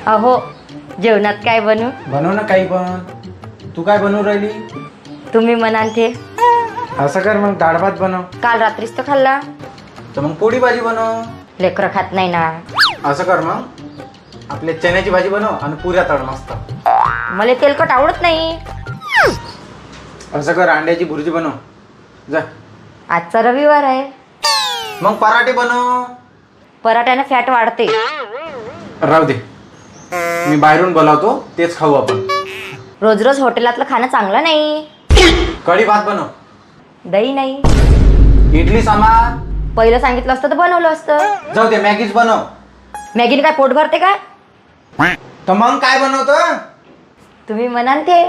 अहो जेवणात काय बनवू? बनव ना काही पण. तू काय बनवू राहिली? तुम्ही म्हणाल ते. असं कर मग, डाळ भात बनव. काल रात्रीच तर खाल्ला. तर मग पोळी भाजी बनव. लेकरं खात नाही ना. असं कर मग, आपल्या चण्याची भाजी बनव आणि पुऱ्या तळ मस्त. मला तेलकट आवडत नाही. असं कर, अंड्याची भुर्जी बनव जा. आजचा रविवार आहे. मग पराठे बनव. पराठ्यानं फॅट वाढते. राहू दे, मी बाहेरून बोलावतो, तेच खाऊ आपण. रोज रोज हॉटेलातलं खाणं चांगलं नाही. कढी भात बनव. दही नाही. इडली सांबार. पहिलं सांगितलं असतं तर बनवलं असतं. जाऊ दे, मॅगीच बनव. मॅगीने काय पोट भरते का? तर मग काय बनवतो? तुम्ही म्हणाल ते.